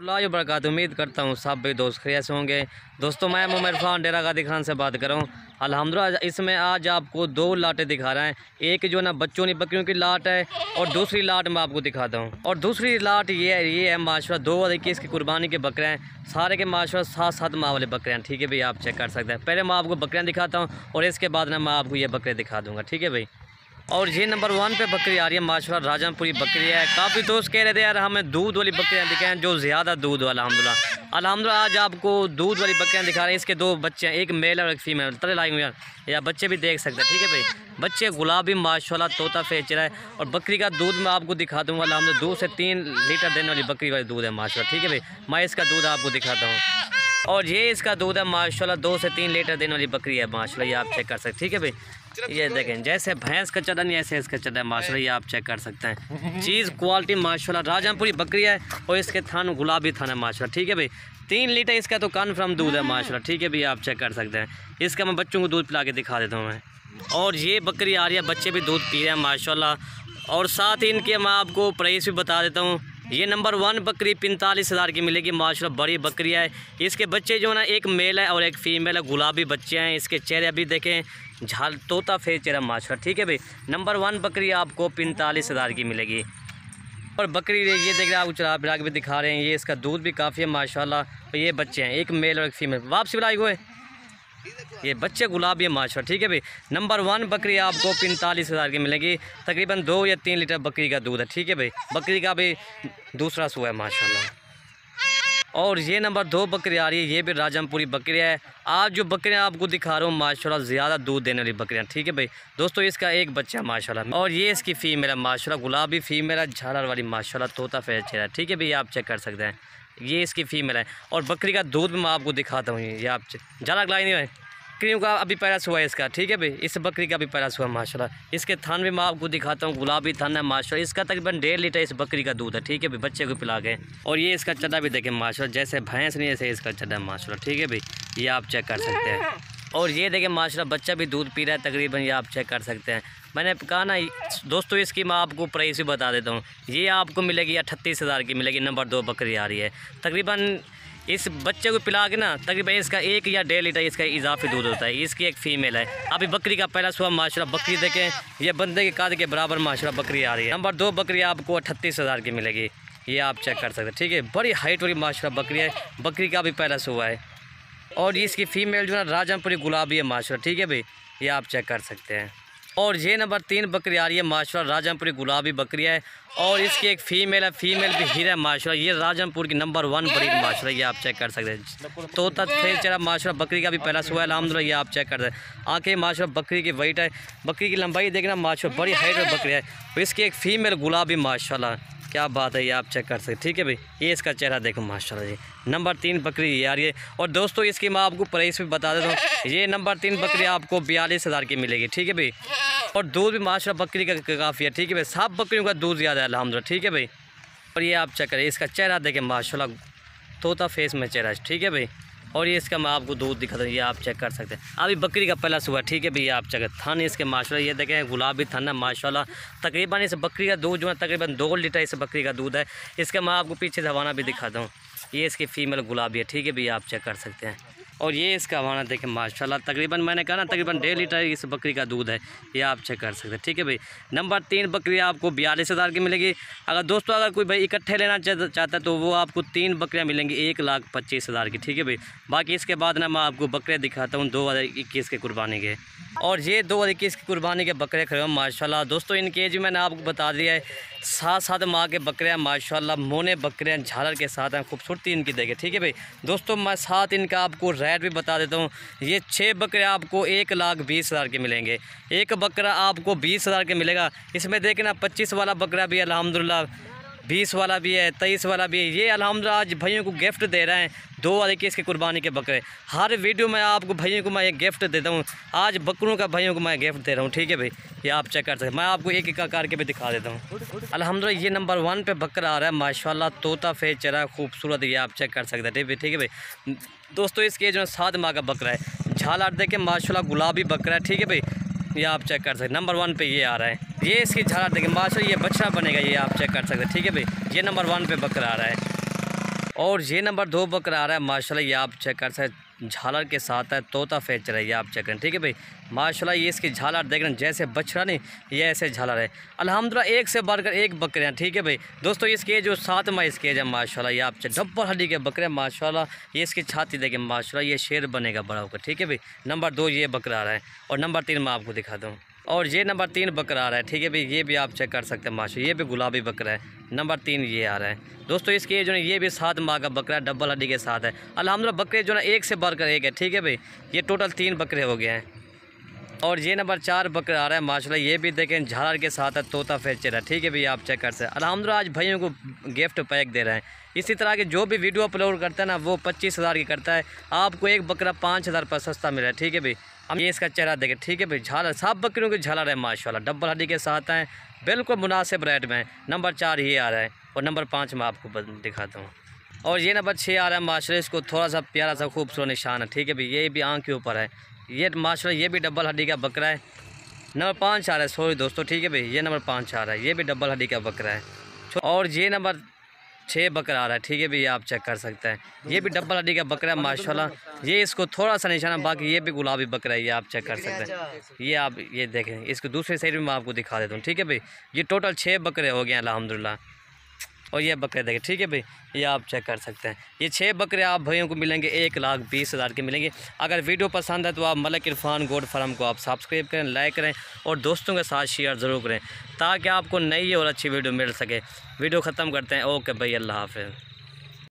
बरकत। उम्मीद करता हूँ सब भी दोस्त खैरियत से होंगे। दोस्तों मैं मोहम्मद इरफान डेरा गादी खान से बात कर रहा हूँ। अल्हम्दुलिल्लाह इसमें आज आपको दो लाटें दिखा रहे हैं। एक जो ना बच्चों की बकरियों की लाट है और दूसरी लाट मैं आपको दिखाता हूँ। और दूसरी लाट ये है माशाल्लाह 2021 की कुर्बानी के बकरे हैं। सारे के माशाल्लाह 7 माह वाले बकरे हैं। ठीक है भाई, आप चेक कर सकते हैं। पहले मैं आपको बकरियाँ दिखाता हूँ और इसके बाद ना मैं आपको ये बकरे दिखा दूँगा। ठीक है भाई। और ये नंबर 1 पे बकरी आ रही है माशाल्लाह, राजमपुरी बकरी है। काफ़ी दोस्त कह रहे थे यार हमें दूध वाली बकरियाँ दिखाएं जो ज़्यादा दूध वाला। अल्हम्दुलिल्लाह आज आपको दूध वाली बकरियाँ दिखा रहे हैं। इसके 2 बच्चे हैं, एक मेल और एक फीमेल। तरह लाएंगे यार, या बच्चे भी देख सकते हैं। ठीक है भाई, बच्चे गुलाबी माशाल्लाह तोता फेच रहा है। और बकरी का दूध मैं आपको दिखा दूँगा। अल्हम्दुलिल्लाह 2 से 3 लीटर देने वाली बकरी वाली दूध है माशाल्लाह। ठीक है भाई, मैं इसका दूध आपको दिखाता हूँ। और ये इसका दूध है माशाल्लाह 2 से 3 लीटर देने वाली बकरी है माशाल्लाह, ये आप चेक कर सकते हैं। ठीक है भाई, ये देखें जैसे भैंस का चटन ऐसे इसका चटन है माशाल्लाह, ये आप चेक कर सकते हैं। चीज़ क्वालिटी माशाल्लाह राजमपुरी बकरी है और इसके थान गुलाबी थान है माशाल्लाह। ठीक है भाई, 3 लीटर इसका तो कन्फर्म दूध है माशाल्लाह। ठीक है भाई, आप चेक कर सकते हैं। इसका मैं बच्चों को दूध पिला के दिखा देता हूँ मैं। और ये बकरी आ रही है, बच्चे भी दूध पी रहे हैं माशाल्लाह। और साथ ही इनके मैं आपको प्राइस भी बता देता हूँ। ये नंबर 1 बकरी 45,000 की मिलेगी माशाल्लाह, बड़ी बकरी है। इसके बच्चे जो है ना, एक मेल है और एक फीमेल है, गुलाबी बच्चे हैं। इसके चेहरे अभी देखें, झाल तोता फेस चेहरा माशाल्लाह। ठीक है भाई, नंबर 1 बकरी आपको 45,000 की मिलेगी। और बकरी ये देख रहे हैं, आपको चला पिला के भी दिखा रहे हैं। ये इसका दूध भी काफ़ी है माशाल्लाह। तो ये बच्चे हैं, एक मेल और एक फीमेल। वापसी बुलाई हुए ये बच्चे गुलाबी है माशाल्लाह। ठीक है भाई, नंबर 1 बकरी आपको 45,000 की मिलेगी। तकरीबन 2 या 3 लीटर बकरी का दूध है। ठीक है भाई, बकरी का भी दूसरा सुआ है माशाल्लाह। और ये नंबर 2 बकरी आ रही है, ये भी राजमपुरी बकरी है। आज जो बकरियाँ आपको दिखा रहा हूँ माशाल्लाह ज़्यादा दूध देने वाली बकरियाँ। ठीक है भाई दोस्तों, इसका एक बच्चा है माशाल्लाह। और ये इसकी फ़ीमेल है माशाल्लाह, गुलाबी फ़ीमेल है, झालर वाली माशाल्लाह, तोता फेस चेहरा। ठीक है भाई, आप चेक कर सकते हैं। ये इसकी फ़ीमेल है। और बकरी का दूध मैं आपको दिखाता हूँ। ये आप ज़्यादा लाई नहीं है, बकरियों का अभी पहला सुआ है इसका। ठीक है भाई, इस बकरी का भी पहला सुआ माशाल्लाह। इसके थान भी मैं आपको दिखाता हूँ, गुलाबी थान है माशाल्लाह। इसका तकरीबन 1.5 लीटर इस बकरी का दूध है। ठीक है भाई, बच्चे को पिला के। और ये इसका चड्डा भी देखें माशाल्लाह, जैसे भैंस नहीं ऐसे इसका चड्डा माशाल्लाह। ठीक है भाई, ये आप चेक कर सकते हैं। और ये देखें माशाल्लाह, बच्चा भी दूध पी रहा है तकरीबन, ये आप चेक कर सकते हैं। मैंने कहा ना दोस्तों, इसकी मैं आपको प्राइस भी बता देता हूँ। ये आपको मिलेगी 38,000 की मिलेगी। नंबर 2 बकरी आ रही है। तकरीबन इस बच्चे को पिला के ना तकरीबन इसका 1 या 1.5 लीटर इसका इजाफी दूध होता है। इसकी एक फ़ीमेल है। अभी बकरी का पहला सुबह माशाल्लाह, बकरी देखें ये बंदे के काद के बराबर माशाल्लाह बकरी आ रही है। नंबर 2 बकरी आपको 38,000 की मिलेगी। ये आप चेक कर सकते हैं। ठीक है, बड़ी हाइट वाली माशाल्लाह बकरी है। बकरी का भी पहला सुबह है। और इसकी फ़ीमेल जो है राजमपुरी गुलाबी है माशाल्लाह। ठीक है भाई, ये आप चेक कर सकते हैं। और ये नंबर 3 बकरी आ रही है माशाल्लाह, राजमपुरी गुलाबी बकरी है। और इसकी एक फ़ीमेल है, फीमेल भी हीरा है माशाल्लाह। ये राजमपुर की नंबर 1 ब्रीड माशाल्लाह, ये आप चेक कर सकते हैं। तोता फेस चेहरा माशाल्लाह, बकरी का भी पहला सुआ है अल्हम्दुलिल्लाह, ये आप चेक कर सकते हैं। आँखें माशाल्लाह, बकरी की वेट है, बकरी की लंबाई देखना माशाल्लाह, बड़ी हाइट में बकरी है। और इसकी एक फ़ीमेल गुलाबी माशाल्लाह, क्या बात है, ये आप चेक कर सकते हैं। ठीक है भाई, ये इसका चेहरा देखो माशाल्लाह जी। नंबर 3 बकरी ये आ रही है। और दोस्तों इसकी मैं आपको प्राइस भी बता देता हूँ। ये नंबर 3 बकरी आपको 42,000 की मिलेगी। ठीक है भाई, और दूध भी माशाल्लाह बकरी का काफ़ी है। ठीक है भाई, सब बकरियों का दूध ज़्यादा है अल्हम्दुलिल्लाह। ठीक है भाई, और ये आप चेक करें, इसका चेहरा देखें माशाल्लाह, तोता फेस में चेहरा है। ठीक है भाई, और ये इसका मैं आपको दूध दिखाता हूँ, ये आप चेक कर सकते हैं। अभी बकरी का पहला सुबह। ठीक है भाई, आप चेक थान इसके माशाल्लाह, ये देखें गुलाबी थान है माशाल्लाह। तकरीबन इस बकरी का दूध जो है तकरीबन 2 लीटर इस बकरी का दूध है। इसका मैं आपको पीछे से हवाना भी दिखाता हूँ। ये इसकी फ़ीमेल गुलाबी है। ठीक है भाई, आप चेक कर सकते हैं। और ये इसका हवाना देखें माशाल्लाह, तकरीबन मैंने कहा ना तकरीबन 1.5 लीटर इस बकरी का दूध है। ये आप चेक कर सकते हैं। ठीक है भाई, नंबर 3 बकरी आपको 42,000 की मिलेगी। अगर दोस्तों अगर कोई भाई इकट्ठे लेना चाहता है तो वो आपको 3 बकरियाँ मिलेंगी 1,25,000 की। ठीक है भाई, बाकी इसके बाद ना मैं आपको बकरे दिखाता हूँ 2021 के कुर्बानी के। और ये 2021 की कुर्बानी के बकरे खड़े हैं माशाल्लाह। दोस्तों इनकी एज मैंने आपको बता दिया है, 7 माह के बकरे हैं माशाल्लाह, मोने बकरे हैं, झालर के साथ हैं, खूबसूरती इनकी देखें। ठीक है भाई दोस्तों, मैं साथ इनका आपको रेट भी बता देता हूँ। ये 6 बकरे आपको 1,20,000 के मिलेंगे। एक बकरा आपको 20,000 के मिलेगा। इसमें देखना 25 वाला बकरा भी अल्हम्दुलिल्लाह, 20 वाला भी है, 23 वाला भी है। ये अल्हम्दुलिल्लाह आज भाइयों को गिफ्ट दे रहे हैं 2021 के कुर्बानी के बकरे। हर वीडियो में आपको भाइयों को मैं एक गिफ्ट देता हूँ। आज बकरों का भाइयों को मैं गिफ्ट दे रहा हूँ। ठीक है भाई, ये आप चेक कर सकते हैं। मैं आपको एक एक करके भी दिखा देता हूँ। अल्हम्दुलिल्लाह ये नंबर 1 पे बकरा आ रहा है माशाल्लाह, तोता फेस चेहरा खूबसूरत, ये आप चेक कर सकते हैं। ठीक है भाई दोस्तों, इसके जो 7 माह का बकरा है, झालर देखें माशाल्लाह, गुलाबी बकरा है। ठीक है भाई, ये आप चेक कर सकते हैं। नंबर 1 पे ये आ रहा है। ये इसकी झालर देखें माशाल्लाह, ये बच्चा बनेगा, ये आप चेक कर सकते हैं। ठीक है भाई, ये नंबर 1 पे बकरा आ रहा है। और ये नंबर 2 बकरा आ रहा है माशाल्लाह, ये आप चेक कर सकते, झालर के साथ है, तोता फीचर है, ये आप चेक करें, ठीक है भाई। माशाल्लाह ये इसकी झालर देख रहे हैं, जैसे बछड़ा नहीं, ये ऐसे झालर है। अल्हम्दुलिल्लाह एक से बढ़कर एक बकरे हैं, ठीक है भाई। दोस्तों इसकी जो 7 माह इसकी एज है माशाल्लाह, ये आप डब्बल हड्डी के बकरे हैं माशाल्लाह। ये इसकी छाती देखें माशाल्लाह, ये शेर बनेगा बड़ा होकर, ठीक है भाई। नंबर 2 ये बकरा आ रहा है। और नंबर 3 मैं आपको दिखा दूँ, और ये नंबर 3 बकरा आ रहा है, ठीक है भाई। ये भी आप चेक कर सकते हैं माशाल्लाह, ये भी गुलाबी बकरा है। नंबर 3 ये आ रहा है। दोस्तों इसकी जो है ये भी 7 माह का बकरा है, डबल हड्डी के साथ है। अल्हम्दुलिल्लाह बकरे जो है एक से बढ़कर एक है, ठीक है भाई। ये टोटल 3 बकरे हो गए हैं। और ये नंबर 4 बकरा आ रहा है माशाल्लाह, ये भी देखें झालर के साथ है, तोता फीचर है, ठीक है भाई। आप चेक कर सकते हैं। अल्हम्दुलिल्लाह आज भाइयों को गिफ्ट पैक दे रहे हैं। इसी तरह के जो भी वीडियो अपलोड करता है ना, वो 25,000 की करता है, आपको एक बकरा 5,000 पर सस्ता मिल रहा है, ठीक है भाई। हम ये इसका चेहरा देखें, ठीक है भाई। झालर सब बकरियों की झालर है माशाल्लाह, डबल हड्डी के साथ हैं, बिल्कुल मुनासिब रेट में। नंबर 4 ये आ रहा है। और नंबर 5 मैं आपको दिखाता हूँ। और ये नंबर 6 आ रहा है माशाल्लाह, इसको थोड़ा सा प्यारा सा खूबसूरत निशान है, ठीक है भाई। ये भी आँख के ऊपर है, ये माशाल्लाह ये भी डबल हड्डी का बकरा है। नंबर 5 आ रहा है, सॉरी दोस्तों, ठीक है भाई। ये नंबर 5 आ रहा है, ये भी डबल हड्डी का बकरा है। और ये नंबर 6 बकरा आ रहा है, ठीक है भाई। आप चेक कर सकते हैं, ये भी डबल हड्डी का बकरा है माशाल्लाह। ये इसको थोड़ा सा निशान है, बाकी ये भी गुलाबी बकरा है, ये आप चेक कर सकते हैं। ये आप ये देखें, इसको दूसरे साइड में मैं आपको दिखा देता हूँ, ठीक है भाई। ये टोटल 6 बकरे हो गए हैं अल्हम्दुलिल्लाह। और ये बकरे देखें, ठीक है भाई। ये आप चेक कर सकते हैं, ये 6 बकरे आप भाइयों को मिलेंगे 1,20,000 के मिलेंगे। अगर वीडियो पसंद है तो आप मलिक इरफान गोट फार्म को आप सब्सक्राइब करें, लाइक करें और दोस्तों के साथ शेयर ज़रूर करें, ताकि आपको नई और अच्छी वीडियो मिल सके। वीडियो ख़त्म करते हैं। ओके भाई, अल्लाह हाफ़िज़।